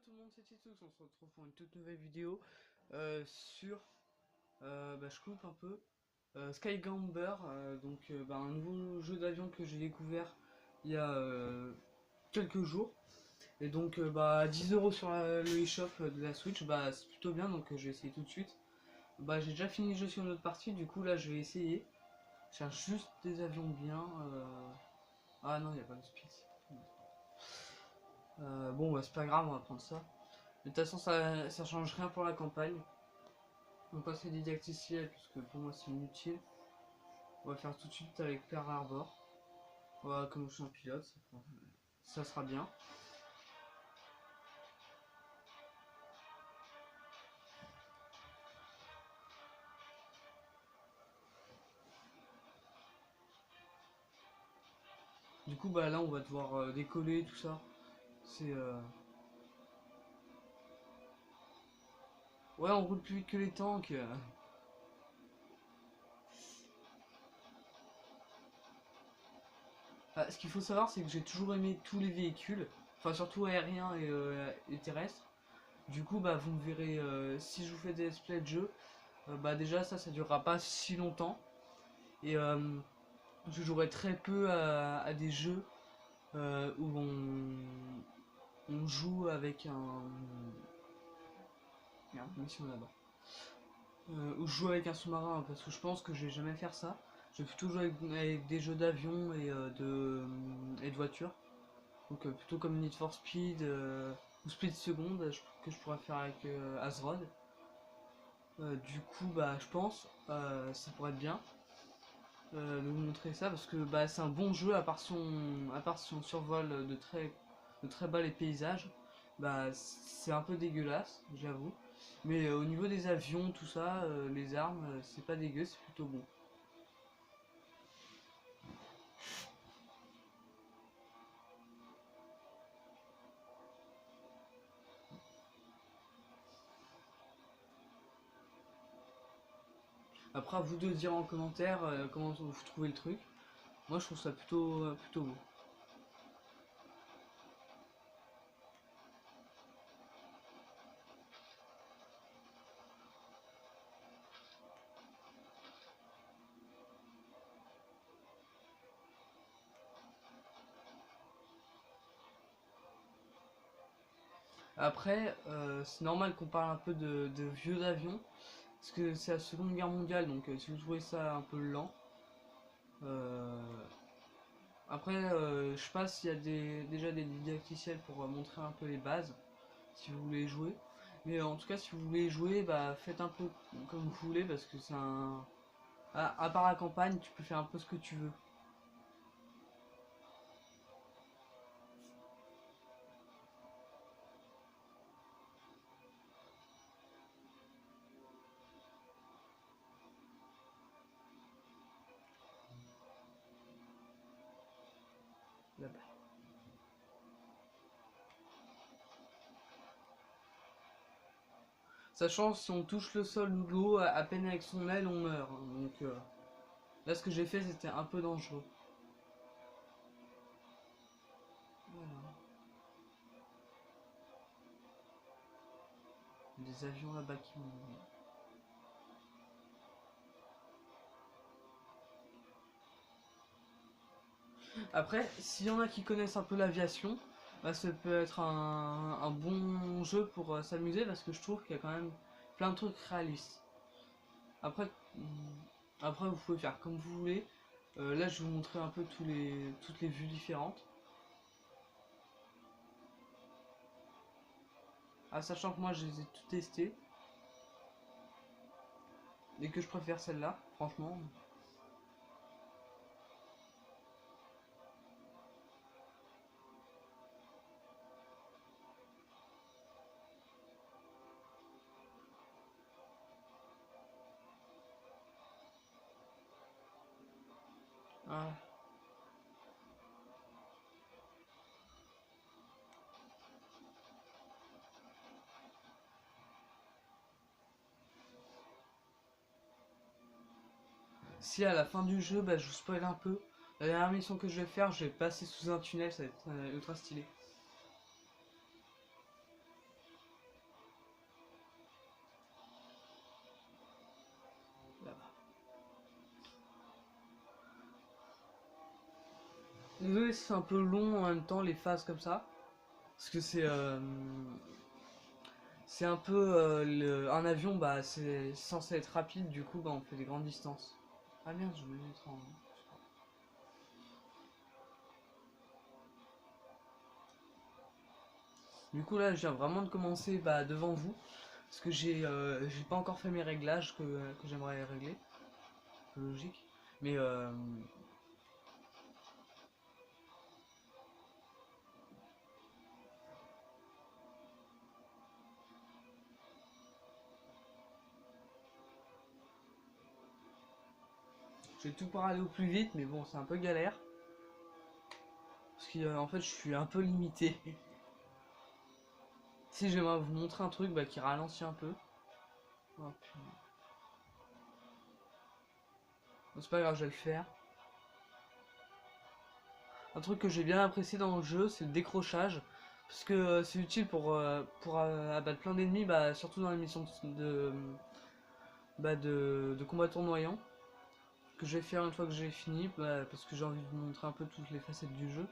tout le monde, c'est Titous, on se retrouve pour une toute nouvelle vidéo sur, je coupe un peu, Skygambler, un nouveau jeu d'avion que j'ai découvert il y a quelques jours. Et donc 10 € sur le eShop de la Switch, c'est plutôt bien, donc je vais essayer tout de suite. J'ai déjà fini le jeu sur une autre partie, du coup là je vais essayer. Je cherche juste des avions bien. Ah non, il n'y a pas de speed. C'est pas grave, on va prendre ça. De toute façon, ça change rien pour la campagne. On va passer didacticiel, puisque pour moi c'est inutile. On va faire tout de suite avec Pearl Harbor. Voilà, comme je suis un pilote, ça sera bien. Du coup, là on va devoir décoller, tout ça. C'est. Ouais, on roule plus vite que les tanks. Ce qu'il faut savoir, c'est que j'ai toujours aimé tous les véhicules, enfin surtout aériens et terrestres. Du coup, vous me verrez si je vous fais des let's play de jeu. Déjà, ça durera pas si longtemps. Et je jouerai très peu à des jeux où on joue avec un. Merde, mission là-bas. Où je joue avec un sous-marin, parce que je pense que je vais jamais faire ça. Je vais plutôt jouer avec des jeux d'avion et de voitures. Donc plutôt comme Need for Speed ou Split Second que je pourrais faire avec Azrod. Du coup, je pense ça pourrait être bien de vous montrer ça parce que c'est un bon jeu à part son survol de très bas les paysages. C'est un peu dégueulasse, j'avoue. Mais au niveau des avions, tout ça, les armes, c'est pas dégueu, c'est plutôt bon. Après, à vous de dire en commentaire comment vous trouvez le truc. Moi, je trouve ça plutôt beau. Après, c'est normal qu'on parle un peu de vieux avions, parce que c'est la Seconde Guerre mondiale, donc si vous trouvez ça un peu lent. euh, Après, je sais pas s'il y a déjà des didacticiels pour montrer un peu les bases, si vous voulez jouer. Mais en tout cas, si vous voulez jouer, faites un peu comme vous voulez, parce que c'est un. À part la campagne, tu peux faire un peu ce que tu veux. Là-bas. Sachant si on touche le sol ou l'eau, à peine avec son aile, on meurt. Donc là, ce que j'ai fait, c'était un peu dangereux. Voilà. Il y a des avions là-bas qui m'ont. Après, s'il y en a qui connaissent un peu l'aviation, ça peut être un bon jeu pour s'amuser parce que je trouve qu'il y a quand même plein de trucs réalistes. Après, après vous pouvez faire comme vous voulez. Là, je vais vous montrer un peu toutes les vues différentes. Sachant que moi, je les ai toutes testées et que je préfère celle-là, franchement. Ah. Si à la fin du jeu, je vous spoil un peu. La dernière mission que je vais faire, je vais passer sous un tunnel, ça va être ultra stylé. Désolé si c'est un peu long en même temps les phases comme ça. Parce que c'est un peu un avion, bah c'est censé être rapide, du coup bah on fait des grandes distances. Ah merde, je voulais être en. Du coup là je viens vraiment de commencer bah, devant vous. Parce que j'ai pas encore fait mes réglages que j'aimerais régler. Un peu logique. Mais je vais tout pour aller au plus vite, mais bon c'est un peu galère. Parce qu'en fait je suis un peu limité. Si j'aimerais vous montrer un truc bah, qui ralentit un peu. Oh, bon, c'est pas grave, je vais le faire. Un truc que j'ai bien apprécié dans le jeu, c'est le décrochage. Parce que c'est utile pour abattre plein d'ennemis, bah, surtout dans les missions de combat tournoyant. Que je vais faire une fois que j'ai fini, bah, parce que j'ai envie de vous montrer un peu toutes les facettes du jeu.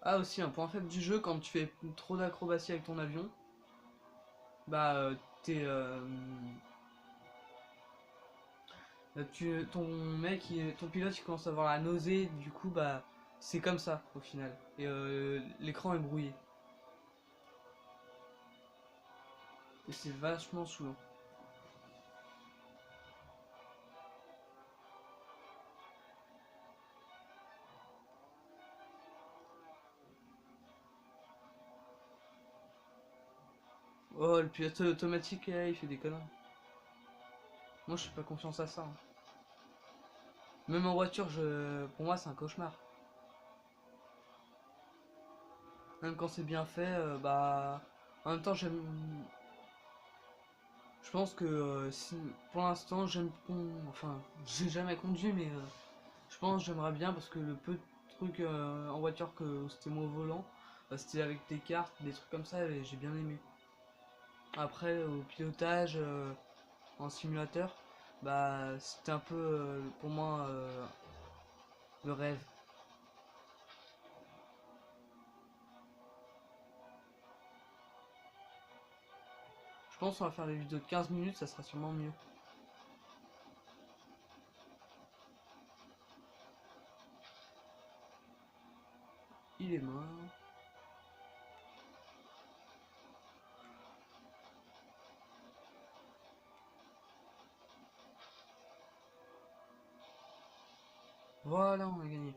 Ah aussi, un point faible du jeu, quand tu fais trop d'acrobatie avec ton avion, bah t'es... ton mec, ton pilote, il commence à avoir la nausée, du coup bah c'est comme ça au final. Et l'écran est brouillé. Et c'est vachement saoulant. Oh, le pilote automatique, il fait des conneries. Moi, je fais pas confiance à ça, hein. Même en voiture, pour moi, c'est un cauchemar. Même quand c'est bien fait, bah... En même temps, je pense que pour l'instant, enfin, j'ai jamais conduit, mais je pense que j'aimerais bien parce que le peu de trucs en voiture où c'était moi au volant, bah, c'était avec des cartes, des trucs comme ça, et j'ai bien aimé. Après, au pilotage, en simulateur, bah c'était un peu pour moi le rêve. Je pense qu'on va faire des vidéos de 15 minutes, ça sera sûrement mieux. Il est mort. Voilà, on a gagné.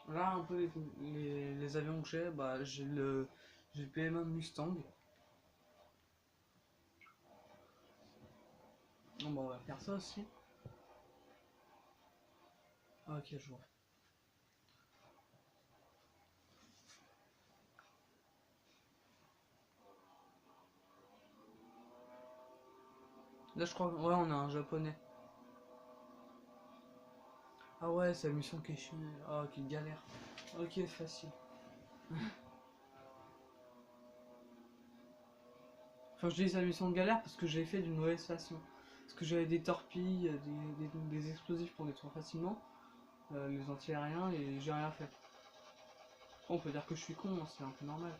Là, un peu les avions que j'ai, bah j'ai le PMA Mustang. Bon, bah, on va faire ça aussi. Ah, ok, je vois. Là, je crois, ouais, on a un japonais. Ah ouais, c'est la mission qui est chiante. Ah, quelle galère. Ok, facile. Enfin, je dis la mission de galère parce que j'ai fait d'une mauvaise façon. Parce que j'avais des torpilles, des explosifs pour détruire facilement, les anti-aériens, et j'ai rien fait. Bon, on peut dire que je suis con, hein, c'est un peu normal.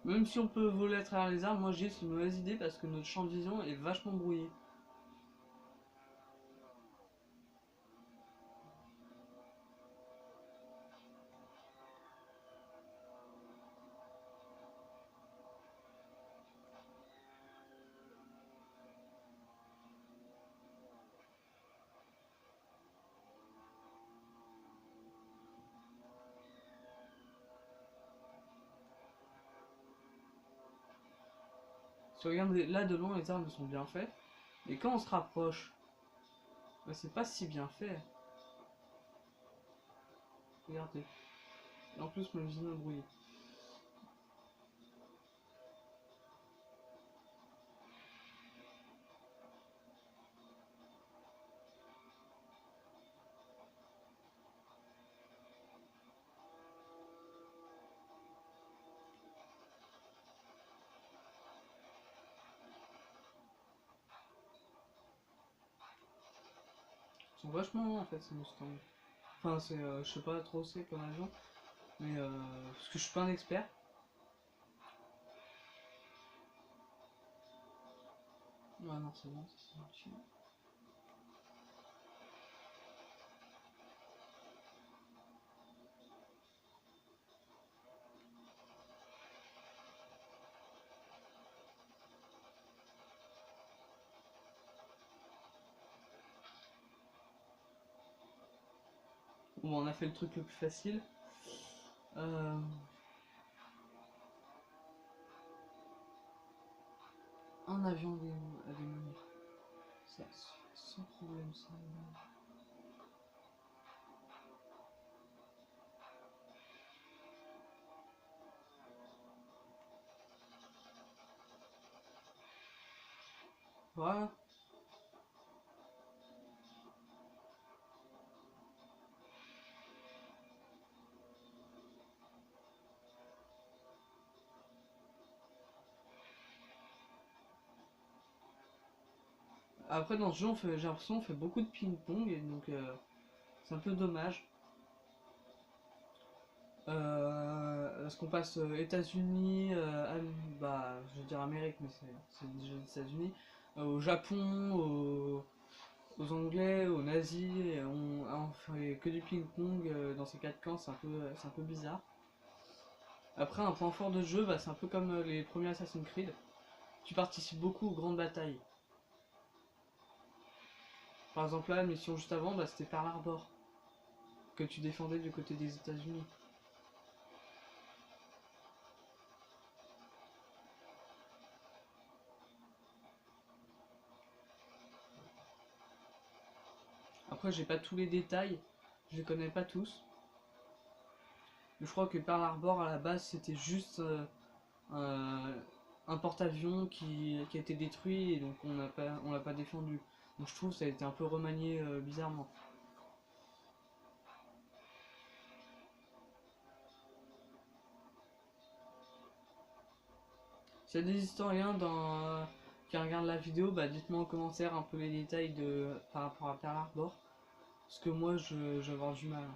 Même si on peut voler à travers les arbres, moi je dis c'est une mauvaise idée parce que notre champ de vision est vachement brouillé. Si tu regardes là de loin, les arbres sont bien faits. Et quand on se rapproche, bah, c'est pas si bien fait. Regardez. Et en plus, ma usine est brouillée. Ils sont vachement longs en fait, ces Mustangs. Enfin, c'est, je sais pas trop c'est comme avion, mais parce que je suis pas un expert. Ah non, c'est bon, c'est gentil. Bon, on a fait le truc le plus facile. Euh, un avion à démolir. Ça se fait sans problème, ça. Voilà. Après, dans ce jeu, j'ai l'impression qu'on fait beaucoup de ping-pong, et donc c'est un peu dommage. Parce qu'on passe États-Unis, bah, je veux dire Amérique, mais c'est déjà les États-Unis, au Japon, aux Anglais, aux nazis, et on fait que du ping-pong dans ces quatre camps, c'est un peu bizarre. Après, un point fort de jeu, bah, c'est un peu comme les premiers Assassin's Creed. Tu participes beaucoup aux grandes batailles. Par exemple, là, la mission juste avant, bah, c'était Pearl Harbor, que tu défendais du côté des États-Unis. Après, j'ai pas tous les détails, je les connais pas tous. Mais je crois que Pearl Harbor, à la base, c'était juste un, un porte-avions qui a été détruit, et donc on l'a pas défendu. Donc je trouve que ça a été un peu remanié bizarrement. S'il y a des historiens qui regardent la vidéo, bah dites-moi en commentaire un peu les détails par rapport à Pearl Harbor. Parce que moi, je vais avoir du mal.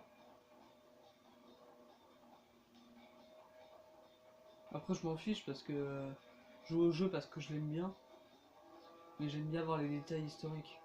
Après, je m'en fiche parce que je joue au jeu parce que je l'aime bien. Mais j'aime bien voir les détails historiques.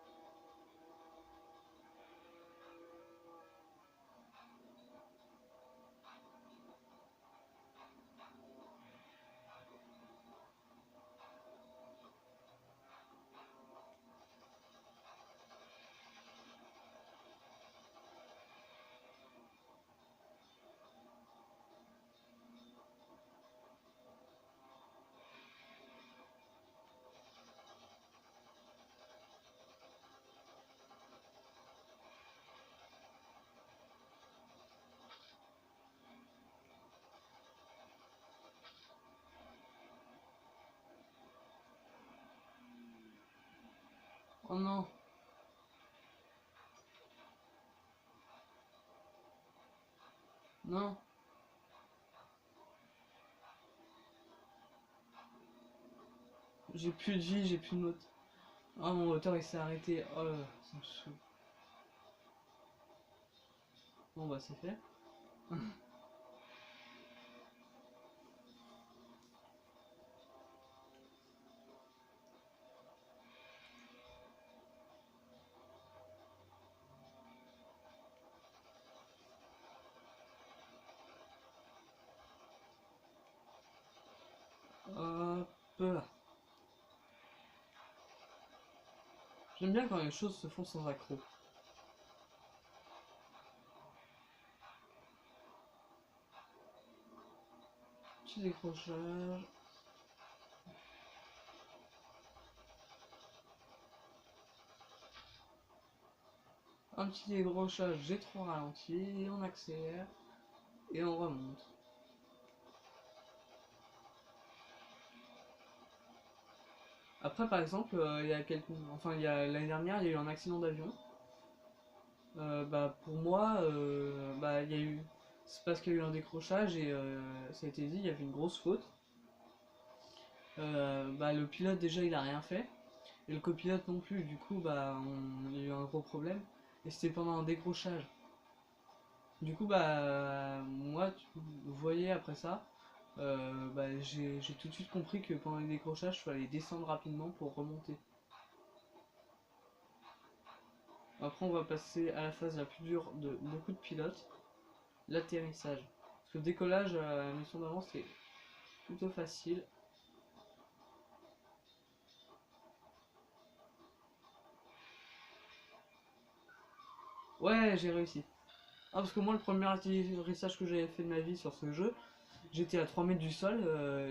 Oh non, non, j'ai plus de vie, j'ai plus de notes. Oh, mon moteur il s'est arrêté. Oh là là, ça me saoule. Bon bah c'est fait. Hop là. J'aime bien quand les choses se font sans accroc. Petit décrochage. Un petit décrochage, j'ai trop ralenti, et on accélère, et on remonte. Après, par exemple, il y a l'année dernière, il y a eu un accident d'avion. Pour moi, c'est parce qu'il y a eu un décrochage et ça a été dit, il y avait une grosse faute. Le pilote déjà, il a rien fait et le copilote non plus. Du coup, il y a eu un gros problème et c'était pendant un décrochage. Du coup, vous voyez après ça, j'ai tout de suite compris que pendant les décrochages, il fallait descendre rapidement pour remonter. Après, on va passer à la phase la plus dure de beaucoup de pilotes, l'atterrissage. Parce que le décollage à la mission d'avant, c'est plutôt facile. Ouais, j'ai réussi. Ah, parce que moi, le premier atterrissage que j'avais fait de ma vie sur ce jeu, j'étais à 3 mètres du sol,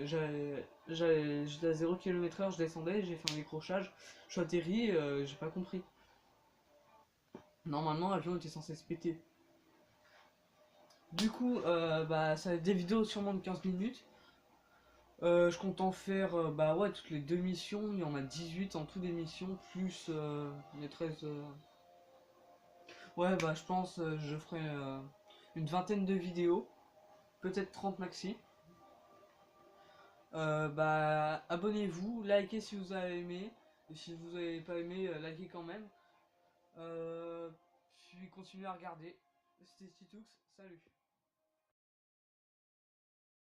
j'étais à 0 km/h, je descendais, j'ai fait un décrochage, je suis atterri, j'ai pas compris. Normalement, l'avion était censé se péter. Du coup, ça va être des vidéos sûrement de 15 minutes. Je compte en faire ouais, toutes les deux missions, il y en a 18 en tout des missions, plus les 13. Ouais, je pense je ferai une vingtaine de vidéos, peut-être 30 maxi. Abonnez-vous, likez si vous avez aimé, et si vous n'avez pas aimé, likez quand même. Euh, Puis continuez à regarder. C'était Titoux, salut.